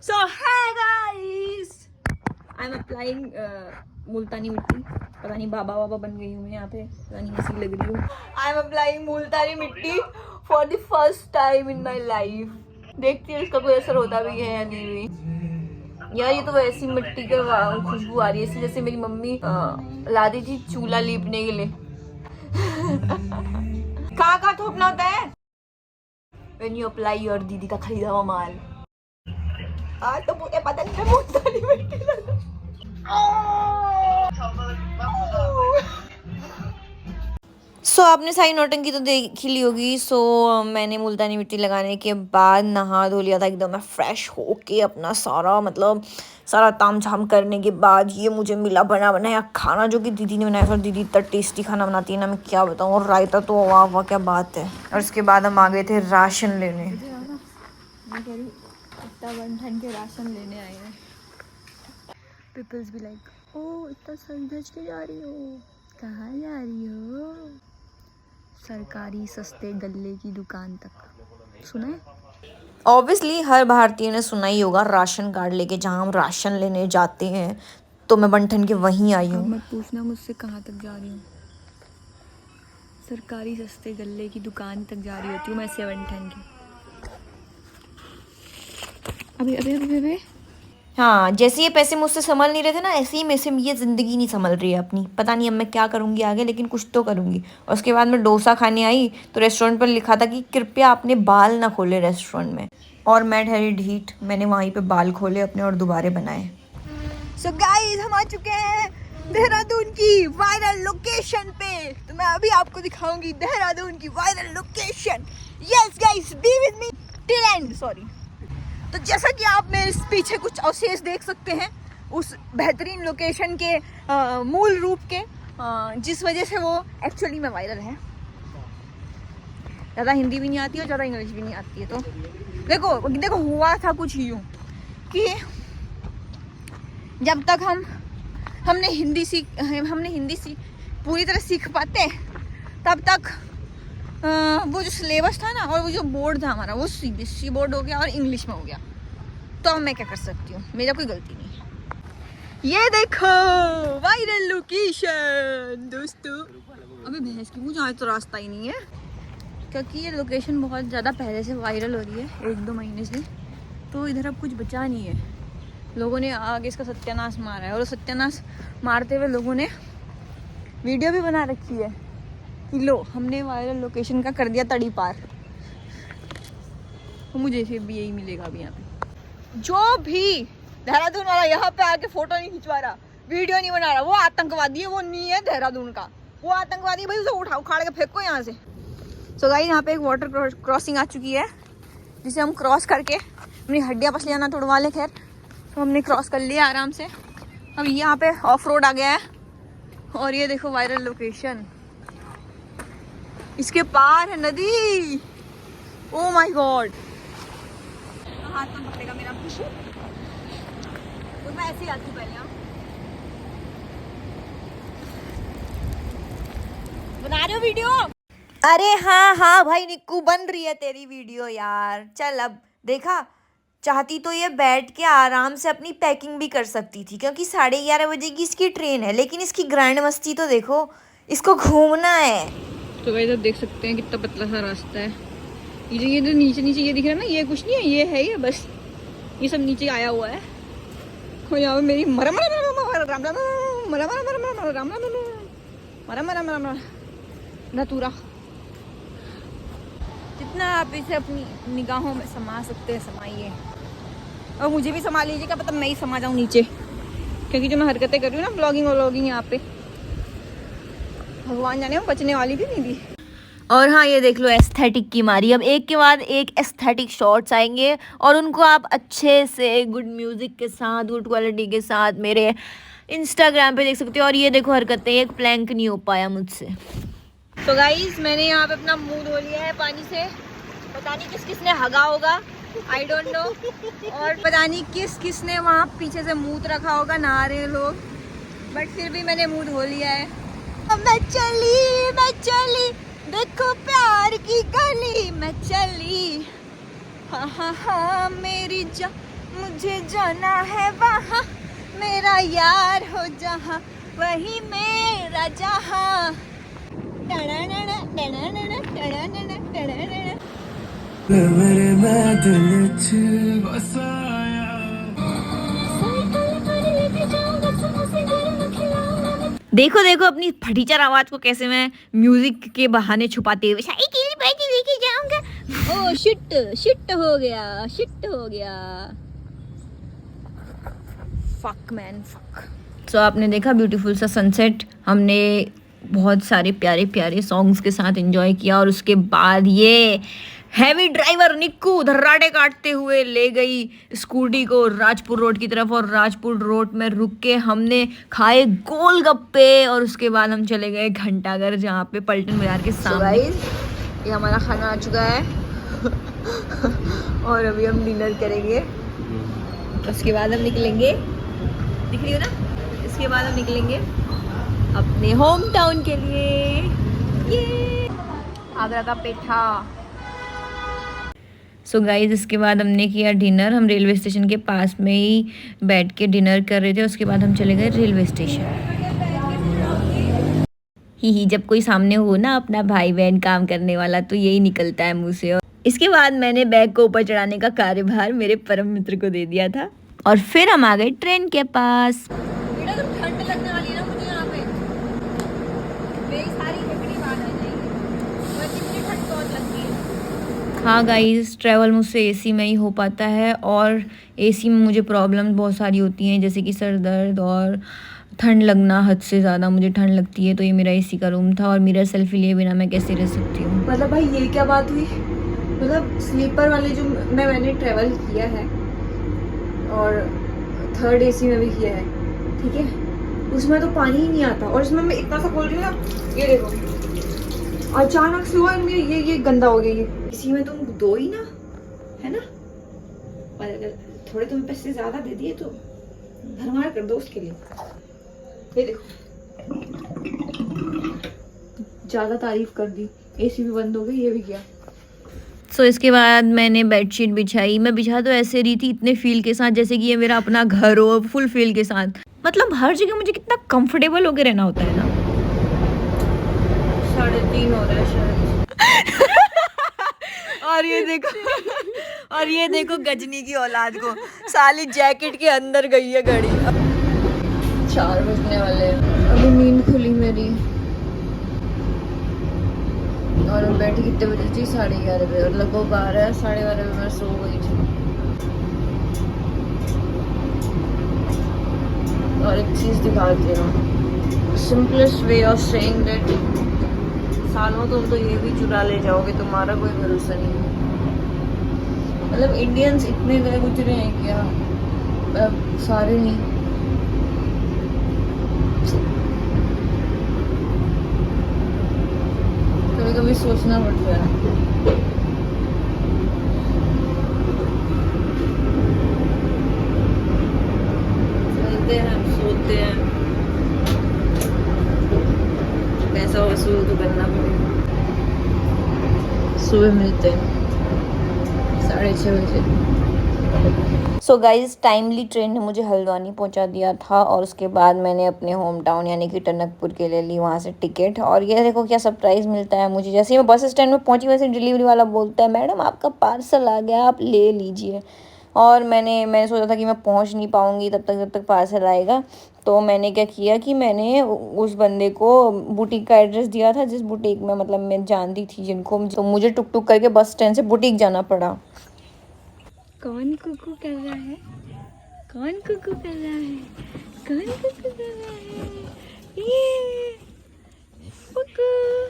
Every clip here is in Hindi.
So hey guys, I'm applying मुल्तानी मिट्टी. पता नहीं बाबा बन गई हूँ मैं यहाँ पे, पता नहीं कैसी लग रही हूँ. I'm applying मुल्तानी मिट्टी for the first time in my life. देखती हूँ इसका कोई असर होता भी है या नहीं भी. यार ये तो वैसी मिट्टी की खुशबू आ रही है जैसे मेरी मम्मी ला दी थी चूल्हा लीपने के लिए. कहाँ थोपना होता है? When you apply your दीदी का खरीदा हुआ माल. तो मुझे पता नहीं मुल्तानी मिट्टी लगा. आपने सारी नौटंकी तो देख ही ली होगी. मैंने मुल्तानी मिट्टी लगाने के बाद नहा धो लिया था एकदम मैं फ्रेश होके. अपना सारा ताम झाम करने के बाद ये मुझे मिला बना बनाया खाना जो कि दीदी ने बनाया था. दीदी इतना टेस्टी खाना बनाती है ना, मैं क्या बताऊँ. और रायता तो वाह वाह क्या बात है. और उसके बाद हम आ गए थे राशन लेने. बंठन के राशन लेने आए हैं. पीपल्स भी लाइक ओ इतना सज धज के जा रही हो, कहाँ जा रही हो? सरकारी सस्ते गल्ले की दुकान तक. सुना है? ऑब्वियसली हर भारतीय ने सुना ही होगा राशन कार्ड लेके जहाँ हम राशन लेने जाते हैं. तो मैं बंठन के वहीं आई हूँ. मत पूछना मुझसे कहाँ तक जा रही हूँ. सरकारी सस्ते गल्ले की दुकान तक जा रही होती हूँ मैं से बंठन की. अबे हाँ, जैसे ये पैसे मुझसे संभल नहीं रहे थे ना, ऐसे ही मेरे से ये ज़िंदगी नहीं संभल रही है अपनी. पता नहीं अब मैं क्या करूँगी आगे, लेकिन कुछ तो करूँगी. और उसके बाद मैं डोसा खाने आई तो रेस्टोरेंट पर लिखा था कि कृपया अपने बाल ना खोले रेस्टोरेंट में. और मैं ठहरी ढीठ, मैंने वहीं पे बाल खोले अपने और दोबारा बनाए. सो गाइस हम आ चुके हैं देहरादून की वायरल लोकेशन पे. तो मैं अभी आपको दिखाऊंगी देहरादून की viral location. Yes guys, be with me till and. Sorry. तो जैसा कि आप मेरे पीछे कुछ अवशेष देख सकते हैं उस बेहतरीन लोकेशन के मूल रूप के, जिस वजह से वो एक्चुअली में वायरल है. ज़्यादा हिंदी भी नहीं आती और ज़्यादा इंग्लिश भी नहीं आती है. तो देखो हुआ था कुछ यूँ कि जब तक हमने हिंदी सीख पूरी तरह सीख पाते तब तक वो जो सिलेबस था ना और वो जो बोर्ड था हमारा वो CBSE बोर्ड हो गया और इंग्लिश में हो गया. तो अब मैं क्या कर सकती हूँ, मेरा कोई गलती नहीं है. ये देखो वायरल लोकेशन दोस्तों. अबे भैंस की मुझे आज तो रास्ता ही नहीं है क्योंकि ये लोकेशन बहुत ज़्यादा पहले से वायरल हो रही है 1-2 महीने से. तो इधर अब कुछ बचा नहीं है. लोगों ने आगे इसका सत्यानाश मारा है और सत्यानाश मारते हुए लोगों ने वीडियो भी बना रखी है. लो हमने वायरल लोकेशन का कर दिया तड़ी पार. तो मुझे फिर भी यही मिलेगा अभी यहाँ पे. जो भी देहरादून वाला यहाँ पे आके फोटो नहीं खिंचवा रहा, वीडियो नहीं बना रहा, वो आतंकवादी है. वो नहीं है देहरादून का, वो आतंकवादी. भाई उसे उखाड़ के फेंको यहाँ से. सो गाइस यहाँ पे एक वाटर क्रॉसिंग आ चुकी है जिसे हम क्रॉस करके अपनी हड्डियाँ पसलियाँ ना तोड़वा लें. खैर तो हमने क्रॉस कर लिया आराम से. अब यहाँ पे ऑफ रोड आ गया है और ये देखो वायरल लोकेशन. इसके पार है नदी. Oh my God. हाथ में पकड़ेगा मेरा खुशू. और मैं ऐसे ही आती हूँ पहले. बना रहे हो वीडियो? अरे हाँ भाई निक्कू बन रही है तेरी वीडियो यार. चल अब देखा, चाहती तो ये बैठ के आराम से अपनी पैकिंग भी कर सकती थी क्योंकि 11:30 बजे की इसकी ट्रेन है. लेकिन इसकी ग्रैंड मस्ती तो देखो, इसको घूमना है. तो गाइस आप देख सकते हैं कितना पतला सा रास्ता है. ये जो नीचे ये दिख रहा है ना, ये कुछ नहीं है, ये है ये बस ये सब नीचे आया हुआ है. और यहाँ पे मेरी धतूरा. जितना आप इसे अपनी निगाहों में समा सकते हैं समाइए. और मुझे भी समा लीजिए, क्या पता मैं ही समा जाऊँ नीचे, क्योंकि जो मैं हरकतें कर रही हूँ ना ब्लॉगिंग यहाँ पे, भगवान जाने में बचने वाली भी नहीं थी. और हाँ ये देख लो एस्थेटिक की मारी. अब एक के बाद एक एस्थेटिक शॉट्स आएंगे और उनको आप अच्छे से गुड म्यूजिक के साथ, गुड क्वालिटी के साथ मेरे इंस्टाग्राम पे देख सकते हो. और ये देखो हरकतें, एक प्लैंक नहीं हो पाया मुझसे. तो गाइस मैंने यहाँ पे अपना मुंह धो लिया है पानी से. पता नहीं किसने हगा होगा, आई डोंट नो. और पता नहीं किसने वहाँ पीछे से मूत रखा होगा, नहा रहे लोग. बट फिर भी मैंने मुंह धो लिया है. मैं चली देखो प्यार की गली में चली. हाँ मेरी मुझे जाना है वहाँ, मेरा यार हो जहाँ, वही मेरा जहाँ। देखो देखो अपनी फटीचर आवाज को कैसे मैं म्यूजिक के बहाने छुपाते हुए साइकिल पे लेके जाऊंगा। ओ शिट शिट हो गया, शिट हो गया। Fuck man fuck. सो आपने देखा ब्यूटीफुल सा सनसेट, हमने बहुत सारे प्यारे प्यारे सॉन्ग्स के साथ एंजॉय किया और उसके बाद ये हैवी ड्राइवर निक्कू धर्राटे काटते हुए ले गई स्कूटी को राजपुर रोड की तरफ और राजपुर रोड में रुक के हमने खाए गोलगप्पे और उसके बाद हम चले गए घंटाघर जहाँ पे पलटन बाजार के सामने। ये हमारा खाना आ चुका है और अभी हम डिनर करेंगे, उसके बाद हम निकलेंगे, दिख रही हो ना, इसके बाद हम निकलेंगे अपने होम टाउन के लिए। ये आगरा का पेठा। सो गाइज इसके बाद हमने किया डिनर, हम रेलवे स्टेशन के पास में ही बैठ के डिनर कर रहे थे, उसके बाद हम चले गए रेलवे स्टेशन। ही जब कोई सामने हो ना अपना भाई बहन काम करने वाला तो यही निकलता है मुंह से। और इसके बाद मैंने बैग को ऊपर चढ़ाने का कार्यभार मेरे परम मित्र को दे दिया था और फिर हम आ गए ट्रेन के पास। बेटा तो ठंड लगने वाली है ना मुझे यहाँ पे, मेरी सारी हड्डी बाहर आ जाएगी, मुझे ठंड बहुत लगती है। हाँ गाइस, ट्रैवल मुझसे एसी में ही हो पाता है और एसी में मुझे प्रॉब्लम बहुत सारी होती हैं, जैसे कि सर दर्द और ठंड लगना, हद से ज़्यादा मुझे ठंड लगती है। तो ये मेरा एसी का रूम था और मिरर सेल्फी लिए बिना मैं कैसे रह सकती हूँ। मतलब भाई ये क्या बात हुई, मतलब स्लीपर वाले जो मैंने ट्रैवल किया है और थर्ड एसी में भी किया है, ठीक है, उसमें तो पानी ही नहीं आता और इसमें मैं इतना सा खोल रही हूँ ना, ये देखो अचानक से हुआ ये गंदा हो गया। ये इसी में तुम दो ही ना, है ना, और अगर थोड़े तुम्हें पैसे ज्यादा दे दिए तो भरमार कर दो उसके लिए। ये देखो ज्यादा तारीफ कर दी, एसी भी बंद हो गई, ये भी किया। सो इसके बाद मैंने बेडशीट बिछाई। मैं बिछा तो ऐसे रही थी इतने फील के साथ जैसे कि ये मेरा अपना घर हो, फुल फील के साथ। मतलब हर जगह मुझे कितना कंफर्टेबल होके रहना होता है ना। 3:30 हो रहा है शायद। और ये देखो गजनी की औलाद को, साली जैकेट के अंदर गई है घड़ी। 4 बजने वाले हैं, अभी नींद खुली मेरी और मैं बैठी कितने बजे थी, 11:30 बजे, और लगभग 12 साढ़े 12 बजे मैं सो गई थी। और एक चीज़ दिखाती हूँ, simplest way of saying that, सालों तुम तो ये भी चुरा ले जाओगे, तुम्हारा कोई भरोसा नहीं है। मतलब इंडियंस इतने गए गुजरे हैं क्या, सारे नहीं। कभी कभी सोचना पड़ता है। चलते हैं, सोते हैं, पैसा वसूल तो करना पड़ेगा। सुबह मिलते हैं 6:30 बजे। सो गाइज टाइमली ट्रेन ने मुझे हल्द्वानी पहुंचा दिया था और उसके बाद मैंने अपने होम टाउन यानी कि टनकपुर के लिए ली वहाँ से टिकट। और ये देखो क्या सरप्राइज़ मिलता है मुझे, जैसे ही मैं बस स्टैंड में पहुंची वैसे डिलीवरी वाला बोलता है मैडम आपका पार्सल आ गया, आप ले लीजिए। और मैंने सोचा था कि मैं पहुंच नहीं पाऊंगी तब तक पार्सल आएगा, तो मैंने क्या किया कि मैंने उस बंदे को बुटीक का एड्रेस दिया था, जिस बुटीक में मतलब मैं जानती थी जिनको, तो मुझे टुक टुक करके बस स्टैंड से बुटीक जाना पड़ा। कौन कुकू कर रहा है, कौन कुकू कर रहा है, कौन कुकू कर रहा है, ये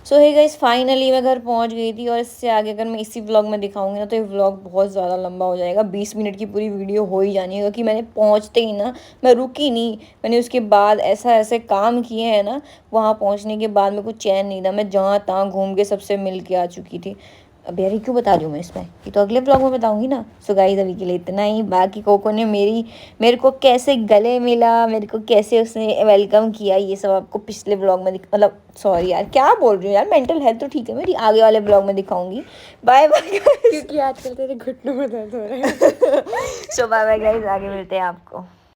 सो हे गाइस फाइनली मैं घर पहुंच गई थी। और इससे आगे अगर मैं इसी व्लॉग में दिखाऊंगी ना तो ये व्लॉग बहुत ज़्यादा लंबा हो जाएगा, 20 मिनट की पूरी वीडियो हो ही जानी है, क्योंकि मैंने पहुंचते ही ना, मैं रुकी नहीं, मैंने उसके बाद ऐसे काम किए हैं ना, वहाँ पहुँचने के बाद मेरे को चैन नहीं था, मैं जहाँ तहाँ घूम के सबसे मिल के आ चुकी थी। अब यार ये क्यों बता रही हूँ मैं इसमें, ये तो अगले ब्लॉग में बताऊंगी ना। सो गाइस अभी के लिए इतना ही। बाकी कोको ने मेरे को कैसे गले मिला, मेरे को कैसे उसने वेलकम किया, ये सब आपको पिछले ब्लॉग में मतलब सॉरी यार क्या बोल रही हूँ यार, मेंटल हेल्थ तो ठीक है मेरी, आगे वाले ब्लॉग में दिखाऊंगी। बाय बाय क्योंकि आजकल तेरे घुटनों में दर्द हो रहा है। सो बाय बाय गाइस, आगे मिलते हैं आपको।